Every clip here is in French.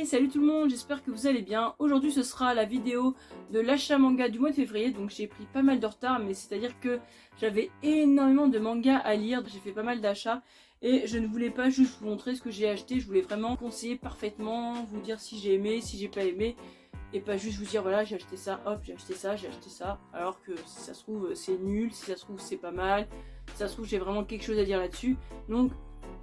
salut tout le monde, j'espère que vous allez bien. Aujourd'hui ce sera la vidéo de l'achat manga du mois de février, donc j'ai pris pas mal de retard, mais c'est à dire que j'avais énormément de mangas à lire, j'ai fait pas mal d'achats et je ne voulais pas juste vous montrer ce que j'ai acheté, je voulais vraiment conseiller parfaitement, vous dire si j'ai aimé, si j'ai pas aimé, et pas juste vous dire voilà j'ai acheté ça, hop j'ai acheté ça, alors que si ça se trouve c'est nul, si ça se trouve c'est pas mal, si ça se trouve j'ai vraiment quelque chose à dire là-dessus, donc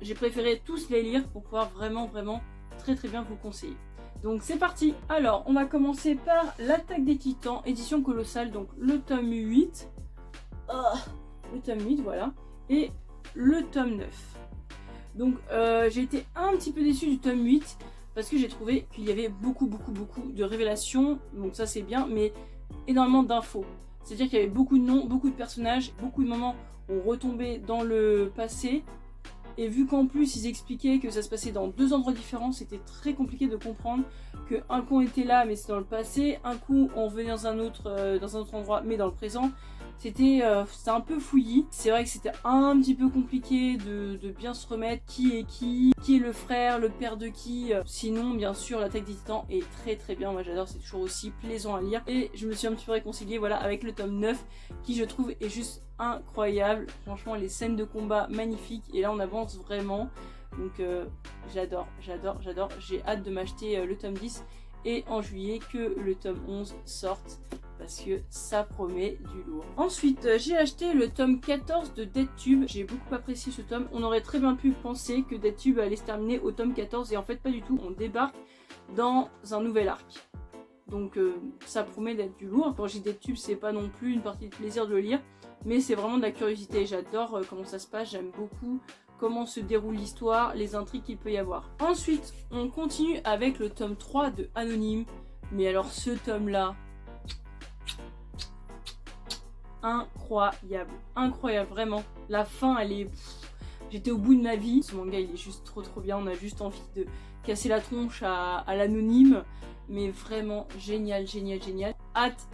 j'ai préféré tous les lire pour pouvoir vraiment très bien vous conseiller. Donc c'est parti. Alors on va commencer par l'Attaque des Titans, édition colossale, donc le tome 8. Le tome 8 voilà. Et le tome 9. Donc j'ai été un petit peu déçue du tome 8 parce que j'ai trouvé qu'il y avait beaucoup de révélations. Donc ça c'est bien, mais énormément d'infos. C'est-à-dire qu'il y avait beaucoup de noms, beaucoup de personnages, beaucoup de moments où on retombait dans le passé. Et vu qu'en plus ils expliquaient que ça se passait dans deux endroits différents, c'était très compliqué de comprendre qu'un coup on était là mais c'est dans le passé, un coup on venait dans un autre endroit mais dans le présent. C'était un peu fouillis. C'est vrai que c'était un petit peu compliqué de bien se remettre qui est le frère, le père de qui. Sinon bien sûr l'Attaque des Titans est très bien, moi j'adore, c'est toujours aussi plaisant à lire. Et je me suis un petit peu réconciliée voilà, avec le tome 9 qui je trouve est juste incroyable. Franchement les scènes de combat magnifiques et là on avance vraiment. Donc j'adore. J'ai hâte de m'acheter le tome 10 et en juillet que le tome 11 sorte parce que ça promet du lourd. Ensuite j'ai acheté le tome 14 de Dead Tube. J'ai beaucoup apprécié ce tome. On aurait très bien pu penser que Dead Tube allait se terminer au tome 14 et en fait pas du tout. On débarque dans un nouvel arc. Donc ça promet d'être du lourd. Quand j'ai Dead Tube c'est pas non plus une partie de plaisir de le lire, mais c'est vraiment de la curiosité. J'adore comment ça se passe, j'aime beaucoup comment se déroule l'histoire, les intrigues qu'il peut y avoir. Ensuite on continue avec le tome 3 de Anonyme. Mais alors ce tome là, incroyable vraiment. La fin elle est... J'étais au bout de ma vie. Ce manga il est juste trop bien, on a juste envie de casser la tronche à l'Anonyme. Mais vraiment génial. Hâte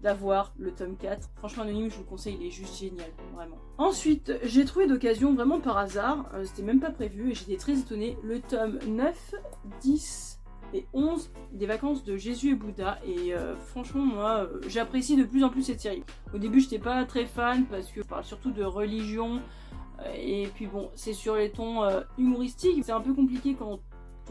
d'avoir le tome 4. Franchement Anonyme je vous le conseille, il est juste génial, vraiment. Ensuite j'ai trouvé d'occasion, vraiment par hasard, c'était même pas prévu et j'étais très étonnée, le tome 9, 10 et 11 des vacances de Jésus et Bouddha. Et franchement moi j'apprécie de plus en plus cette série. Au début j'étais pas très fan parce que je parle surtout de religion et puis bon c'est sur les tons humoristiques. C'est un peu compliqué quand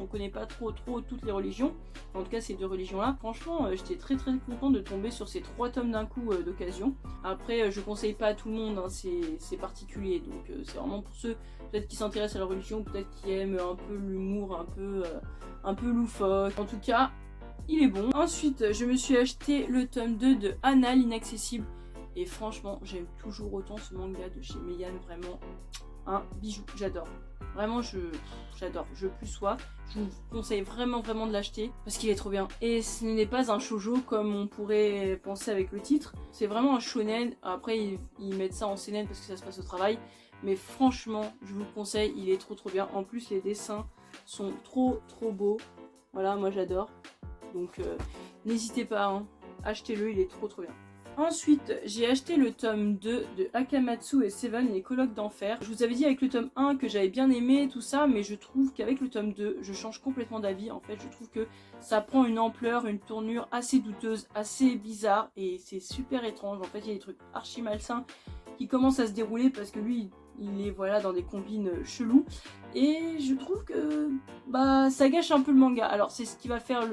on connaît pas trop toutes les religions, en tout cas ces deux religions là. Franchement j'étais très contente de tomber sur ces 3 tomes d'un coup d'occasion. Après je conseille pas à tout le monde, hein, c'est particulier, donc c'est vraiment pour ceux peut-être qui s'intéressent à la religion, peut-être qui aiment un peu l'humour un peu loufoque. En tout cas il est bon. Ensuite je me suis acheté le tome 2 de Anna l'Inaccessible et franchement j'aime toujours autant ce manga de chez Meian, vraiment un bijou, j'adore. Vraiment j'adore, je plus sois. Je vous conseille vraiment de l'acheter parce qu'il est trop bien. Et ce n'est pas un shoujo comme on pourrait penser avec le titre. C'est vraiment un shonen. Après ils mettent ça en seinen parce que ça se passe au travail. Mais franchement je vous le conseille, il est trop bien. En plus les dessins sont trop beaux. Voilà, moi j'adore. Donc n'hésitez pas, hein. Achetez-le, il est trop bien. Ensuite, j'ai acheté le tome 2 de Akamatsu et Seven, les colloques d'enfer. Je vous avais dit avec le tome 1 que j'avais bien aimé tout ça, mais je trouve qu'avec le tome 2, je change complètement d'avis. En fait, je trouve que ça prend une ampleur, une tournure assez douteuse, assez bizarre, et c'est super étrange. En fait, il y a des trucs archi malsains qui commencent à se dérouler parce que lui, il est voilà dans des combines chelous. Et je trouve que bah ça gâche un peu le manga. Alors c'est ce qui va faire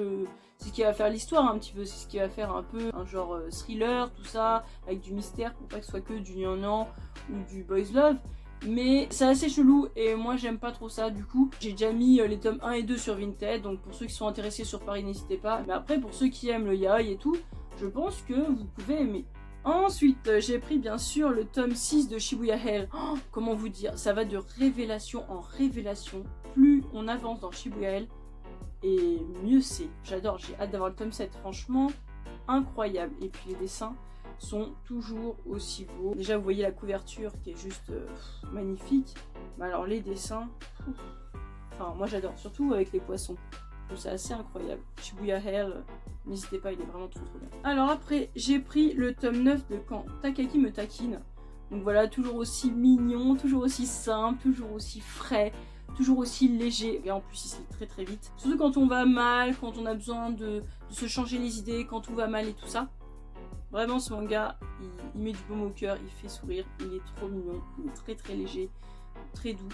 l'histoire un petit peu, c'est ce qui va faire un peu un genre thriller, tout ça, avec du mystère pour pas que ce soit que du nyan ou du boys love. Mais c'est assez chelou et moi j'aime pas trop ça. Du coup j'ai déjà mis les tomes 1 et 2 sur Vinted, donc pour ceux qui sont intéressés sur Paris n'hésitez pas. Mais après pour ceux qui aiment le yaoi et tout, je pense que vous pouvez aimer. Ensuite, j'ai pris bien sûr le tome 6 de Shibuya Hell. Oh, comment vous dire, ça va de révélation en révélation. Plus on avance dans Shibuya Hell, et mieux c'est. J'adore, j'ai hâte d'avoir le tome 7. Franchement, incroyable. Et puis les dessins sont toujours aussi beaux. Déjà, vous voyez la couverture qui est juste magnifique. Mais alors les dessins, enfin moi j'adore, surtout avec les poissons. C'est assez incroyable. Shibuya Hell, n'hésitez pas, il est vraiment trop bien. Alors après, j'ai pris le tome 9 de Quand Takaki me taquine. Donc voilà, toujours aussi mignon, toujours aussi simple, toujours aussi frais, toujours aussi léger, et en plus il se lit très très vite. Surtout quand on va mal, quand on a besoin de se changer les idées, quand tout va mal et tout ça. Vraiment ce manga, il met du baume au cœur, il fait sourire, il est trop mignon, il est très très léger, très doux.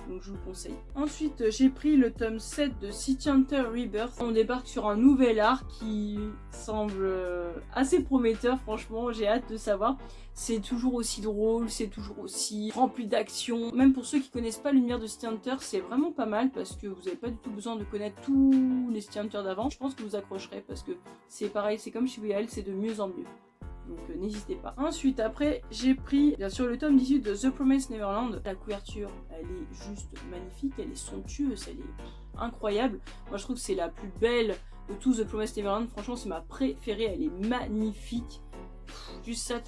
Donc je vous le conseille. Ensuite, j'ai pris le tome 7 de City Hunter Rebirth. On débarque sur un nouvel arc qui semble assez prometteur, franchement, j'ai hâte de savoir. C'est toujours aussi drôle, c'est toujours aussi rempli d'action. Même pour ceux qui connaissent pas l'univers de City Hunter, c'est vraiment pas mal parce que vous n'avez pas du tout besoin de connaître tous les City Hunter d'avant. Je pense que vous accrocherez parce que c'est pareil, c'est comme Shibuya, c'est de mieux en mieux. Donc n'hésitez pas. Ensuite, après, j'ai pris bien sûr le tome 18 de The Promised Neverland. La couverture, elle est juste magnifique, elle est somptueuse, elle est incroyable. Moi, je trouve que c'est la plus belle de tout The Promised Neverland. Franchement, c'est ma préférée, elle est magnifique. Juste ça,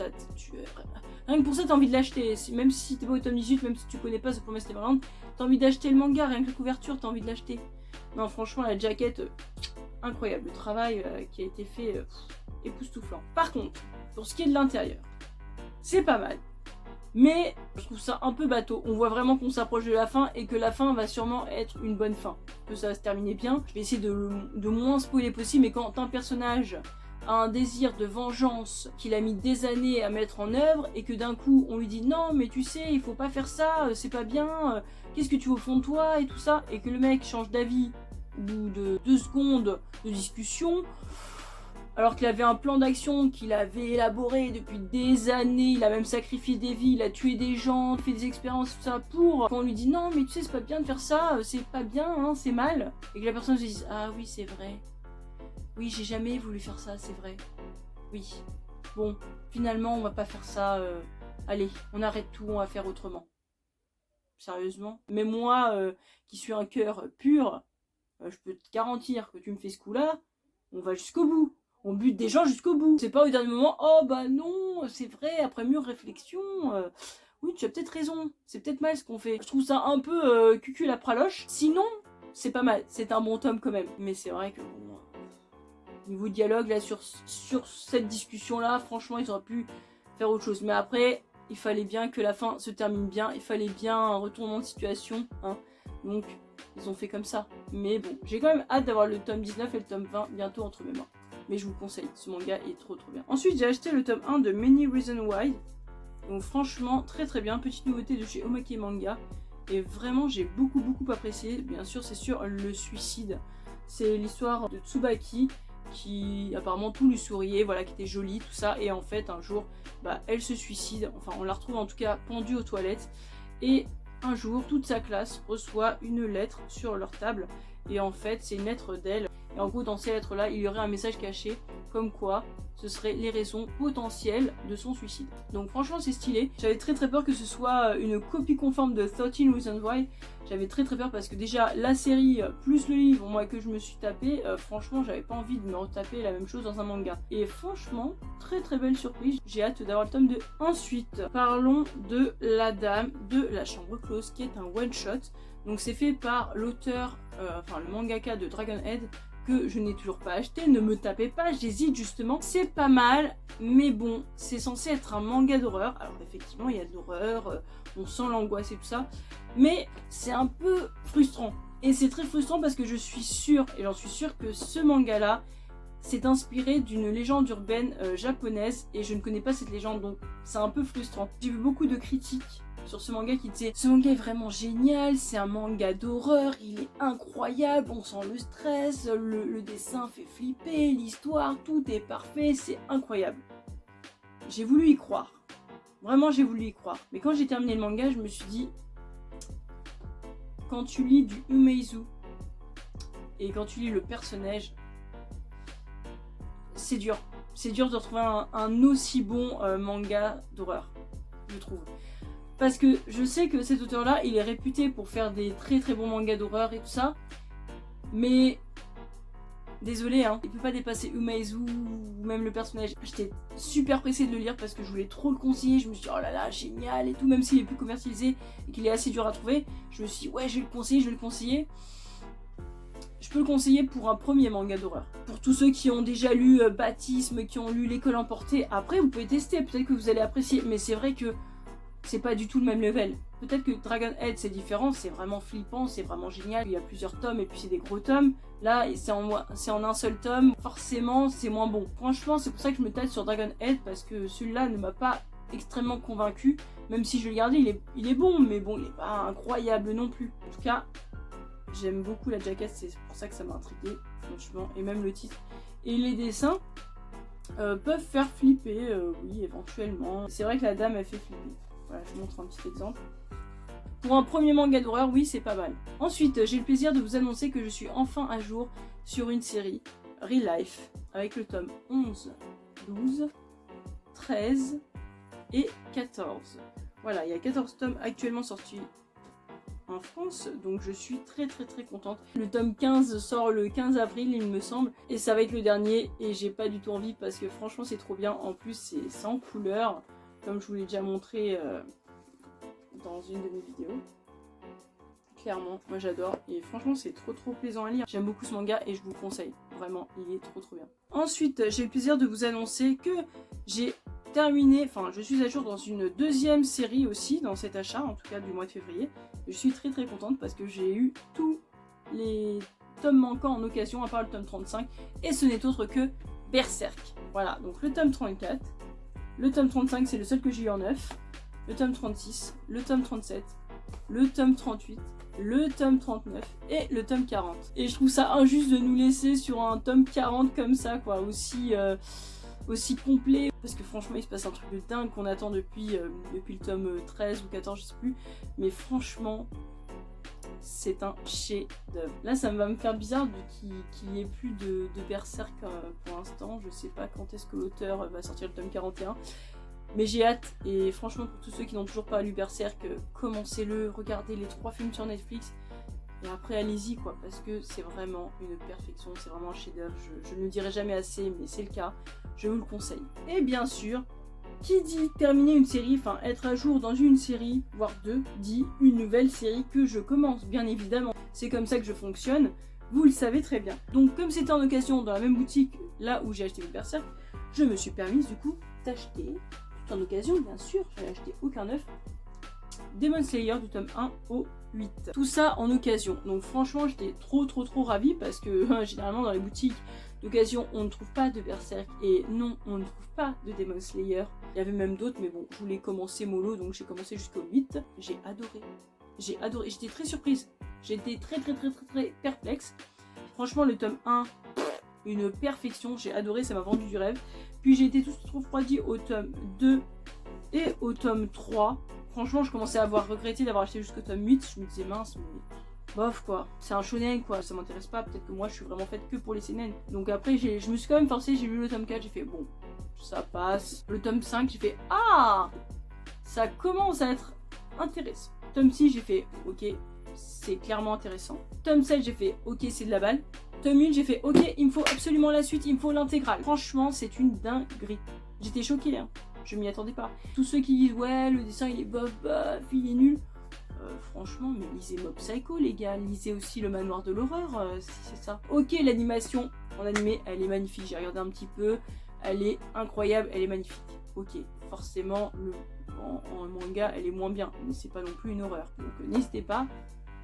rien que pour ça, t'as envie de l'acheter. Même si t'es pas au tome 18, même si tu connais pas The Promised Neverland, t'as envie d'acheter le manga, rien que la couverture, t'as envie de l'acheter. Non, franchement, la jaquette, incroyable. Le travail qui a été fait, époustouflant. Par contre, pour ce qui est de l'intérieur, c'est pas mal. Mais je trouve ça un peu bateau. On voit vraiment qu'on s'approche de la fin et que la fin va sûrement être une bonne fin. Que ça va se terminer bien. Je vais essayer de moins spoiler possible, mais quand un personnage a un désir de vengeance qu'il a mis des années à mettre en œuvre et que d'un coup on lui dit non mais tu sais il faut pas faire ça, c'est pas bien, qu'est-ce que tu veux au fond de toi et tout ça, et que le mec change d'avis au bout de 2 secondes de discussion, alors qu'il avait un plan d'action qu'il avait élaboré depuis des années, il a même sacrifié des vies, il a tué des gens, fait des expériences, tout ça, pour qu'on lui dit non mais tu sais c'est pas bien de faire ça, c'est pas bien, hein, c'est mal, et que la personne se dise ah oui c'est vrai, oui j'ai jamais voulu faire ça, c'est vrai, oui, bon finalement on va pas faire ça, allez on arrête tout, on va faire autrement. Sérieusement. Mais moi qui suis un cœur pur, je peux te garantir que tu me fais ce coup là, on va jusqu'au bout. On bute des gens jusqu'au bout. C'est pas au dernier moment, oh bah non, c'est vrai, après mûre réflexion, oui tu as peut-être raison, c'est peut-être mal ce qu'on fait. Je trouve ça un peu cucul la praloche. Sinon, c'est pas mal, c'est un bon tome quand même. Mais c'est vrai que bon, niveau dialogue là sur cette discussion là, franchement ils auraient pu faire autre chose. Mais après, il fallait bien que la fin se termine bien, il fallait bien un retournement de situation, hein. Donc ils ont fait comme ça. Mais bon, j'ai quand même hâte d'avoir le tome 19 et le tome 20 bientôt entre mes mains. Mais je vous le conseille, ce manga est trop bien. Ensuite j'ai acheté le tome 1 de Many Reasons Why. Donc franchement très très bien, petite nouveauté de chez Omake Manga. Et vraiment j'ai beaucoup apprécié. Bien sûr c'est sur le suicide. C'est l'histoire de Tsubaki qui apparemment tout lui souriait, voilà, qui était jolie, tout ça. Et en fait un jour bah, elle se suicide, enfin on la retrouve en tout cas pendue aux toilettes. Et un jour toute sa classe reçoit une lettre sur leur table. Et en fait c'est une lettre d'elle. Et en gros dans ces lettres là il y aurait un message caché comme quoi ce seraient les raisons potentielles de son suicide. Donc franchement c'est stylé. J'avais très peur que ce soit une copie conforme de 13 Reasons Why. J'avais très peur parce que déjà la série plus le livre moi que je me suis tapé, franchement j'avais pas envie de me retaper la même chose dans un manga. Et franchement très belle surprise, j'ai hâte d'avoir le tome 2. Ensuite parlons de La Dame de la Chambre Close qui est un one shot. Donc c'est fait par l'auteur, enfin le mangaka de Dragonhead, que je n'ai toujours pas acheté, ne me tapez pas, j'hésite justement. C'est pas mal, mais bon, c'est censé être un manga d'horreur. Alors effectivement, il y a de l'horreur, on sent l'angoisse et tout ça, mais c'est un peu frustrant. Et c'est très frustrant parce que je suis sûre, et j'en suis sûre, que ce manga-là s'est inspiré d'une légende urbaine japonaise, et je ne connais pas cette légende, donc c'est un peu frustrant. J'ai vu beaucoup de critiques sur ce manga qui disait « Ce manga est vraiment génial, c'est un manga d'horreur, il est incroyable, on sent le stress, le dessin fait flipper, l'histoire, tout est parfait, c'est incroyable. » J'ai voulu y croire. Vraiment, j'ai voulu y croire. Mais quand j'ai terminé le manga, je me suis dit « Quand tu lis du Umeizu et quand tu lis le personnage, c'est dur. C'est dur de retrouver un aussi bon manga d'horreur, je trouve. » Parce que je sais que cet auteur-là, il est réputé pour faire des très bons mangas d'horreur et tout ça. Mais, désolé, hein, il peut pas dépasser Umeizu ou même le personnage. J'étais super pressée de le lire parce que je voulais trop le conseiller. Je me suis dit, oh là là, génial et tout. Même s'il est plus commercialisé et qu'il est assez dur à trouver, je me suis dit, ouais, je vais le conseiller. Je peux le conseiller pour un premier manga d'horreur. Pour tous ceux qui ont déjà lu Baptisme, qui ont lu L'école emportée, après vous pouvez tester, peut-être que vous allez apprécier. Mais c'est vrai que c'est pas du tout le même level. Peut-être que Dragon Head c'est différent, c'est vraiment flippant, c'est vraiment génial. Il y a plusieurs tomes et puis c'est des gros tomes. Là c'est en un seul tome, forcément c'est moins bon. Franchement c'est pour ça que je me tâte sur Dragon Head parce que celui-là ne m'a pas extrêmement convaincu. Même si je le gardais, il est bon, mais bon il n'est pas incroyable non plus. En tout cas j'aime beaucoup la jaquette, c'est pour ça que ça m'a intrigué franchement. Et même le titre et les dessins peuvent faire flipper, oui éventuellement. C'est vrai que la dame elle fait flipper. Voilà, je vous montre un petit exemple. Pour un premier manga d'horreur, oui, c'est pas mal. Ensuite, j'ai le plaisir de vous annoncer que je suis enfin à jour sur une série, Real Life, avec le tome 11, 12, 13 et 14. Voilà, il y a 14 tomes actuellement sortis en France, donc je suis très contente. Le tome 15 sort le 15 avril, il me semble, et ça va être le dernier, et j'ai pas du tout envie parce que franchement c'est trop bien. En plus, c'est sans couleur, comme je vous l'ai déjà montré dans une de mes vidéos. Clairement, moi j'adore et franchement c'est trop plaisant à lire. J'aime beaucoup ce manga et je vous le conseille. Vraiment, il est trop bien. Ensuite, j'ai le plaisir de vous annoncer que j'ai terminé, enfin je suis à jour dans une deuxième série aussi, dans cet achat, en tout cas du mois de février. Je suis très contente parce que j'ai eu tous les tomes manquants en occasion, à part le tome 35, et ce n'est autre que Berserk. Voilà, donc le tome 34, le tome 35 c'est le seul que j'ai eu en neuf, le tome 36, le tome 37, le tome 38, le tome 39 et le tome 40. Et je trouve ça injuste de nous laisser sur un tome 40 comme ça, quoi, aussi complet. Parce que franchement, il se passe un truc de dingue qu'on attend depuis le tome 13 ou 14, je sais plus. Mais franchement, c'est un chef-d'œuvre. Là, ça va me faire bizarre qu'il n'y ait plus de Berserk pour l'instant. Je sais pas quand est-ce que l'auteur va sortir le tome 41. Mais j'ai hâte, et franchement pour tous ceux qui n'ont toujours pas lu Berserk, commencez-le, regardez les 3 films sur Netflix, et après allez-y quoi, parce que c'est vraiment une perfection, c'est vraiment un chef-d'œuvre, je ne le dirai jamais assez, mais c'est le cas, je vous le conseille. Et bien sûr, qui dit terminer une série, enfin être à jour dans une série, voire deux, dit une nouvelle série que je commence, bien évidemment. C'est comme ça que je fonctionne, vous le savez très bien. Donc comme c'était en occasion dans la même boutique, là où j'ai acheté le Berserk, je me suis permise du coup d'acheter, en occasion bien sûr, j'avais acheté aucun neuf, Demon Slayer du tome 1 au 8. Tout ça en occasion. Donc franchement j'étais trop ravie parce que généralement dans les boutiques d'occasion on ne trouve pas de Berserk et non on ne trouve pas de Demon Slayer. Il y avait même d'autres mais bon je voulais commencer mollo donc j'ai commencé jusqu'au 8. J'ai adoré, j'étais très surprise. J'étais très perplexe. Franchement le tome 1, une perfection, j'ai adoré, ça m'a vendu du rêve. Puis j'ai été tout refroidi au tome 2 et au tome 3. Franchement, je commençais à avoir regretté d'avoir acheté jusqu'au tome 8. Je me disais mince, mais bof quoi. C'est un shonen quoi, ça m'intéresse pas. Peut-être que moi je suis vraiment faite que pour les seinen. Donc après, je me suis quand même forcée, j'ai lu le tome 4, j'ai fait bon, ça passe. Le tome 5, j'ai fait ah, ça commence à être intéressant. Tome 6, j'ai fait ok, c'est clairement intéressant. Tome 7, j'ai fait ok, c'est de la balle. Tome 1, j'ai fait ok, il me faut absolument la suite, il me faut l'intégrale. Franchement, c'est une dinguerie. J'étais choquée, hein. Je m'y attendais pas. Tous ceux qui disent ouais, le dessin il est bof, il est nul. Franchement, mais lisez Mob Psycho, les gars. Lisez aussi Le Manoir de l'Horreur, si c'est ça. Ok, l'animation en animé, elle est magnifique. J'ai regardé un petit peu. Elle est incroyable, elle est magnifique. Ok, forcément, en manga, elle est moins bien. Mais c'est pas non plus une horreur. Donc n'hésitez pas.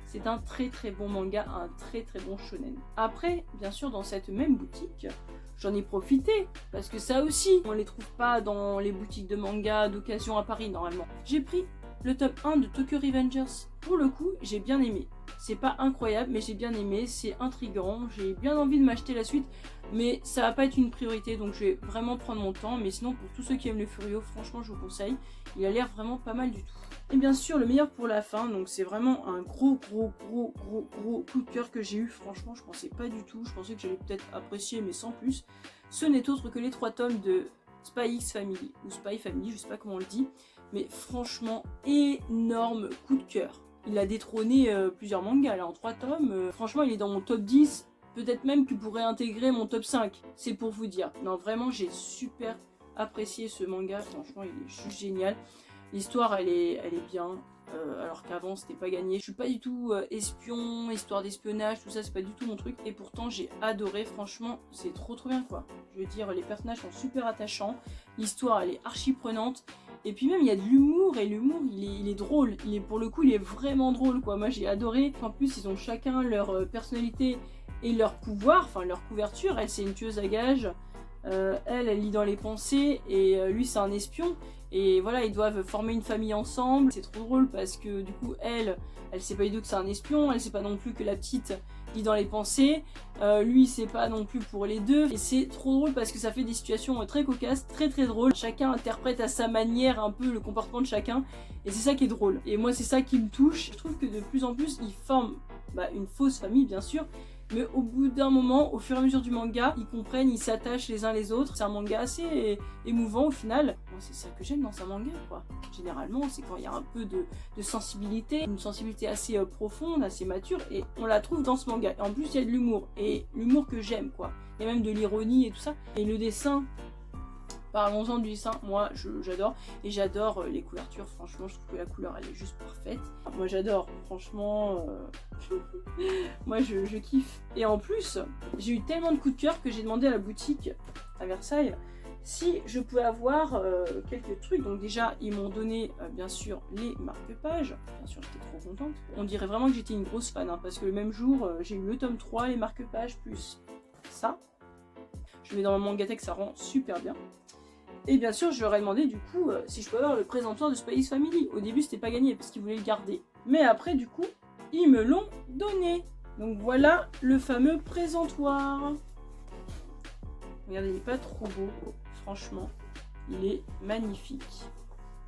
C'est un très bon manga, un très bon shonen. Après, bien sûr, dans cette même boutique, j'en ai profité, parce que ça aussi, on les trouve pas dans les boutiques de manga d'occasion à Paris, normalement. J'ai pris le tome 1 de Tokyo Revengers. Pour le coup, j'ai bien aimé. C'est pas incroyable, mais j'ai bien aimé, c'est intriguant, j'ai bien envie de m'acheter la suite, mais ça va pas être une priorité, donc je vais vraiment prendre mon temps. Mais sinon, pour tous ceux qui aiment les Furios, franchement, je vous conseille. Il a l'air vraiment pas mal du tout. Et bien sûr, le meilleur pour la fin, donc c'est vraiment un gros coup de cœur que j'ai eu. Franchement, je pensais pas du tout, je pensais que j'allais peut-être apprécier, mais sans plus. Ce n'est autre que les 3 tomes de Spy X Family, ou Spy Family, je sais pas comment on le dit, mais franchement, énorme coup de cœur. Il a détrôné plusieurs mangas, là, en 3 tomes. Franchement, il est dans mon top 10, peut-être même qu'il pourrait intégrer mon top 5, c'est pour vous dire. Non, vraiment, j'ai super apprécié ce manga, franchement, il est juste génial. L'histoire, elle est bien, alors qu'avant, c'était pas gagné. Je suis pas du tout espion, histoire d'espionnage, tout ça, c'est pas du tout mon truc. Et pourtant, j'ai adoré, franchement, c'est trop bien, quoi. Je veux dire, les personnages sont super attachants, l'histoire, elle est archi prenante. Et puis même il y a de l'humour, et l'humour il est drôle, pour le coup il est vraiment drôle quoi. Moi j'ai adoré, en plus ils ont chacun leur personnalité et leur pouvoir, enfin leur couverture. Elle c'est une tueuse à gages, elle lit dans les pensées, et lui c'est un espion. Et voilà, ils doivent former une famille ensemble. C'est trop drôle parce que du coup elle sait pas du tout que c'est un espion, elle sait pas non plus que la petite lit dans les pensées, lui il sait pas non plus pour les deux, et c'est trop drôle parce que ça fait des situations très cocasses, très drôles. Chacun interprète à sa manière un peu le comportement de chacun, et c'est ça qui est drôle. Et moi c'est ça qui me touche. Je trouve que de plus en plus ils forment une fausse famille bien sûr, mais au bout d'un moment, au fur et à mesure du manga, ils comprennent, ils s'attachent les uns les autres. C'est un manga assez émouvant au final. Moi, c'est ça que j'aime dans un manga, quoi. Généralement, c'est quand il y a un peu de sensibilité, une sensibilité assez profonde, assez mature, et on la trouve dans ce manga. Et en plus, il y a de l'humour, et l'humour que j'aime, quoi. Il y a même de l'ironie et tout ça. Et le dessin, parlons-en du dessin, moi j'adore, et j'adore les couvertures. Franchement je trouve que la couleur elle est juste parfaite. Moi j'adore, franchement moi je kiffe. Et en plus j'ai eu tellement de coups de cœur que j'ai demandé à la boutique à Versailles si je pouvais avoir quelques trucs. Donc déjà ils m'ont donné bien sûr les marque-pages, bien sûr j'étais trop contente. On dirait vraiment que j'étais une grosse fan, hein, parce que le même jour j'ai eu le tome 3, les marque-pages plus ça. Je mets dans mon Mangatech, ça rend super bien. Et bien sûr, je leur ai demandé du coup si je pouvais avoir le présentoir de Spy X Family. Au début, c'était pas gagné parce qu'ils voulaient le garder. Mais après, du coup, ils me l'ont donné. Donc voilà le fameux présentoir. Regardez, il est pas trop beau. Franchement, il est magnifique.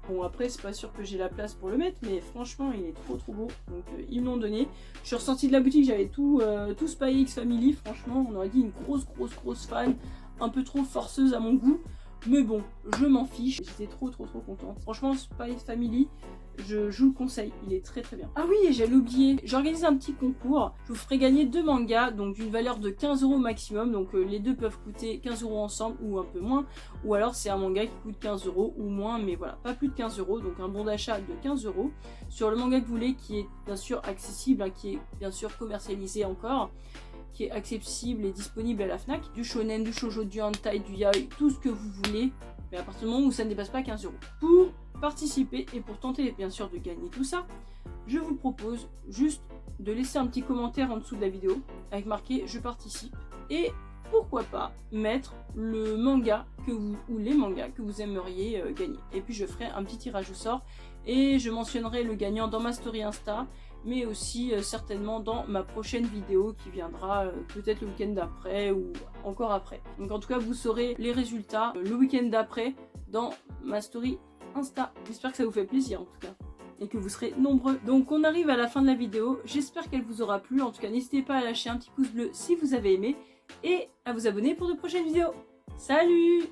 Bon, après, c'est pas sûr que j'ai la place pour le mettre, mais franchement, il est trop beau. Donc, ils me l'ont donné. Je suis ressortie de la boutique, j'avais tout Spy X Family. Franchement, on aurait dit une grosse fan. Un peu trop forceuse à mon goût. Mais bon, je m'en fiche, j'étais trop contente. Franchement, Spy X Family, je vous le conseille, il est très bien. Ah oui, et j'allais oublier, j'ai organisé un petit concours. Je vous ferai gagner 2 mangas, donc d'une valeur de 15 € maximum. Donc les deux peuvent coûter 15 € ensemble ou un peu moins. Ou alors c'est un manga qui coûte 15 € ou moins, mais voilà, pas plus de 15 €. Donc un bon d'achat de 15 € sur le manga que vous voulez, qui est bien sûr accessible, hein, qui est bien sûr commercialisé encore, qui est accessible et disponible à la Fnac, du shonen, du shoujo, du hentai, du yaoi, tout ce que vous voulez, mais à partir du moment où ça ne dépasse pas 15 €. Pour participer et pour tenter bien sûr de gagner tout ça, je vous propose juste de laisser un petit commentaire en dessous de la vidéo avec marqué je participe, et pourquoi pas mettre le manga ou les mangas que vous aimeriez gagner. Et puis je ferai un petit tirage au sort et je mentionnerai le gagnant dans ma story Insta, mais aussi certainement dans ma prochaine vidéo qui viendra peut-être le week-end d'après ou encore après. Donc en tout cas vous saurez les résultats le week-end d'après dans ma story Insta. J'espère que ça vous fait plaisir en tout cas, et que vous serez nombreux. Donc on arrive à la fin de la vidéo, j'espère qu'elle vous aura plu. En tout cas n'hésitez pas à lâcher un petit pouce bleu si vous avez aimé, et à vous abonner pour de prochaines vidéos. Salut!